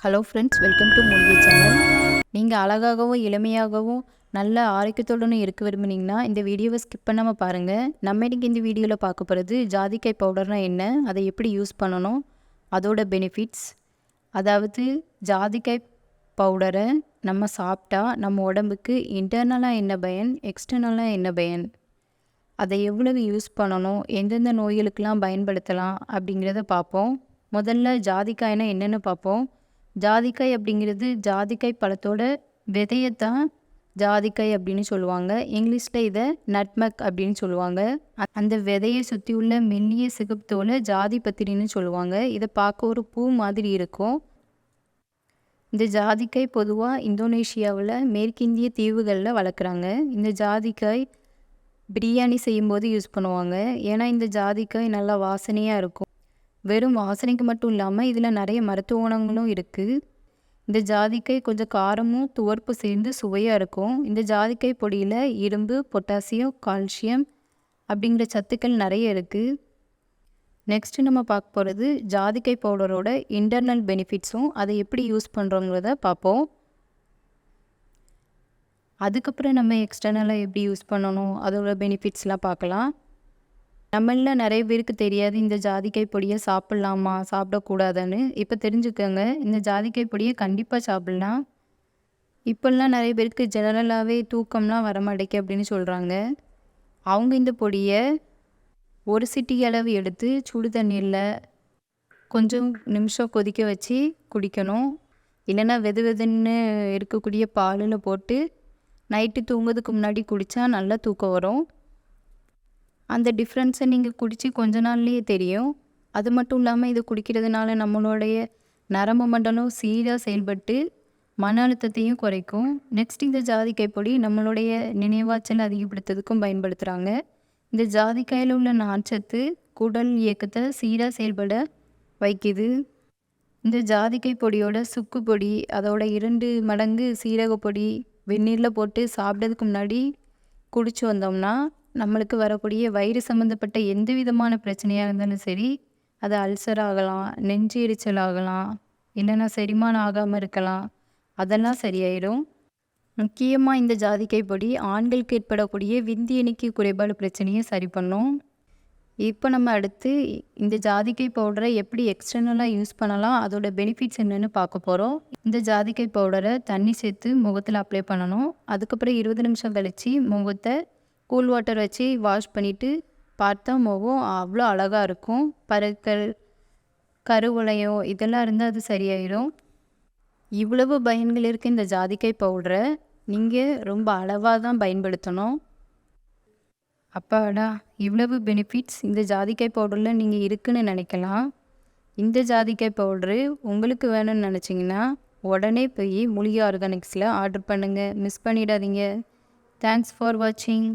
Hello friends, welcome to மூலிகை channel. நீங்கள் அழகாகவும் இளமையாகவும் நல்ல ஆரோக்கியத்துடனும் இருக்க விரும்புனீங்கன்னா இந்த வீடியோவை ஸ்கிப் பண்ணாமல் பாருங்கள். நம்ம இன்றைக்கி இந்த வீடியோவில் பார்க்க போகிறது ஜாதிக்காய் பவுடர்னால் என்ன, அதை எப்படி யூஸ் பண்ணணும், அதோட பெனிஃபிட்ஸ். அதாவது ஜாதிக்காய் பவுடரை நம்ம சாப்பிட்டா நம்ம உடம்புக்கு இன்டர்னலாக என்ன பயன், எக்ஸ்டர்னலாக என்ன பயன், அதை எவ்வளவு யூஸ் பண்ணணும், எந்தெந்த நோய்களுக்கெல்லாம் பயன்படுத்தலாம் அப்படிங்கிறத பார்ப்போம். முதல்ல ஜாதிக்காய்னா என்னென்னு பார்ப்போம். ஜாதிக்காய் அப்படிங்கிறது ஜாதிக்காய் பழத்தோட விதையத்தான் ஜாதிக்காய் அப்படின்னு சொல்லுவாங்க. இங்கிலீஷில் இதை நட்மக் அப்படின்னு சொல்லுவாங்க. அந்த விதையை சுற்றி உள்ள மெல்லிய சிகப்பு ஜாதி பத்திரின்னு சொல்லுவாங்க. இதை பார்க்க ஒரு பூ மாதிரி இருக்கும். இந்த ஜாதிக்காய் பொதுவாக இந்தோனேஷியாவில் மேற்கிந்திய தீவுகளில் வளர்க்குறாங்க. இந்த ஜாதிக்காய் பிரியாணி செய்யும்போது யூஸ் பண்ணுவாங்க. ஏன்னா இந்த ஜாதிக்காய் நல்லா வாசனையாக இருக்கும். வெறும் வாசனைக்கு மட்டும் இல்லாமல் இதில் நிறைய மருத்துவ குணங்களும் இருக்குது. இந்த ஜாதிக்காய் கொஞ்சம் காரமும் துவர்ப்பு சேர்ந்து சுவையாக இருக்கும். இந்த ஜாதிக்காய் பொடியில் இரும்பு, பொட்டாசியம், கால்சியம் அப்படிங்கிற சத்துக்கள் நிறைய இருக்குது. நெக்ஸ்ட்டு நம்ம பார்க்க போகிறது ஜாதிக்காய் பவுடரோட இன்டர்னல் பெனிஃபிட்ஸும் அதை எப்படி யூஸ் பண்ணுறோங்கிறத பார்ப்போம். அதுக்கப்புறம் நம்ம எக்ஸ்டர்னலாக எப்படி யூஸ் பண்ணணும் அதோட பெனிஃபிட்ஸ்லாம் பார்க்கலாம். நம்மளில் நிறைய பேருக்கு தெரியாது இந்த ஜாதிக்காய் பொடியை சாப்பிட்லாமா சாப்பிடக்கூடாதுன்னு. இப்போ தெரிஞ்சுக்கோங்க, இந்த ஜாதிக்காய் பொடியை கண்டிப்பாக சாப்பிட்லாம். இப்போல்லாம் நிறைய பேருக்கு ஜெனரலாகவே தூக்கம்லாம் வரமாட்டேக்கு அப்படின்னு சொல்கிறாங்க. அவங்க இந்த பொடியை ஒரு சிட்டி அளவு எடுத்து சுடு தண்ணீரில் கொஞ்சம் நிமிஷம் கொதிக்க வச்சு குடிக்கணும். இல்லைன்னா வெது வெதுன்னு இருக்கக்கூடிய பாலில் போட்டு நைட்டு தூங்குறதுக்கு முன்னாடி குடித்தா நல்லா தூக்கம் வரும். அந்த டிஃப்ரென்ஸை நீங்கள் குடித்து கொஞ்ச நாள்லேயே தெரியும். அது மட்டும் இல்லாமல் இது குடிக்கிறதுனால நம்மளுடைய நரம்பு மண்டலம் சீராக செயல்பட்டு மன அழுத்தத்தையும் குறைக்கும். நெக்ஸ்ட் இந்த ஜாதிக்காய் பொடி நம்மளுடைய நினைவாற்றல் அதிகப்படுத்துறதுக்கும் பயன்படுத்துகிறாங்க. இந்த ஜாதிக்காயில் உள்ள நார்ச்சத்து குடல் இயக்கத்தை சீராக செயல்பட வைக்குது. இந்த ஜாதிக்காய் பொடியோட சுக்கு பொடி அதோட 2 மடங்கு சீரக பொடி வெந்நீரில் போட்டு சாப்பிட்றதுக்கு முன்னாடி குடிச்சு வந்தோம்னா நம்மளுக்கு வரக்கூடிய வயிறு சம்மந்தப்பட்ட எந்த விதமான பிரச்சனையாக இருந்தாலும் சரி, அது அல்சர் ஆகலாம், நெஞ்சு எரிச்சல் ஆகலாம், இல்லைன்னா செரிமானம் ஆகாமல் இருக்கலாம், அதெல்லாம் சரியாயிடும். முக்கியமாக இந்த ஜாதிக்காய் பொடி ஆண்களுக்கு ஏற்படக்கூடிய விந்து எண்ணிக்கை குறைபாடு பிரச்சனையை சரி பண்ணும். இப்போ நம்ம அடுத்து இந்த ஜாதிக்காய் பவுடரை எப்படி எக்ஸ்டர்னலாக யூஸ் பண்ணலாம், அதோட பெனிஃபிட்ஸ் என்னென்னு பார்க்க போகிறோம். இந்த ஜாதிக்காய் பவுடரை தண்ணி சேர்த்து முகத்தில் அப்ளை பண்ணணும். அதுக்கப்புறம் 20 நிமிஷம் கழித்து முகத்தை கூல் வாட்டர் வச்சு வாஷ் பண்ணிவிட்டு பார்த்தா முகம் அவ்வளோ அழகாக இருக்கும். பருக்கள், கருவளையம் இதெல்லாம் இருந்தால் அது சரியாயிடும். இவ்வளவு பயன்கள் இருக்குது இந்த ஜாதிக்காய் பவுடரை நீங்கள் ரொம்ப அளவாக தான் பயன்படுத்தணும். அப்பாடா, இவ்வளவு பெனிஃபிட்ஸ் இந்த ஜாதிக்காய் பவுடரில் நீங்கள் இருக்குன்னு நினைக்கலாம். இந்த ஜாதிக்காய் பவுட்ரு உங்களுக்கு வேணும்னு நினச்சிங்கன்னா உடனே போய் மூலிகை ஆர்கானிக்ஸில் ஆர்டர் பண்ணுங்கள். மிஸ் பண்ணிடாதீங்க. தேங்க்ஸ் ஃபார் வாட்சிங்.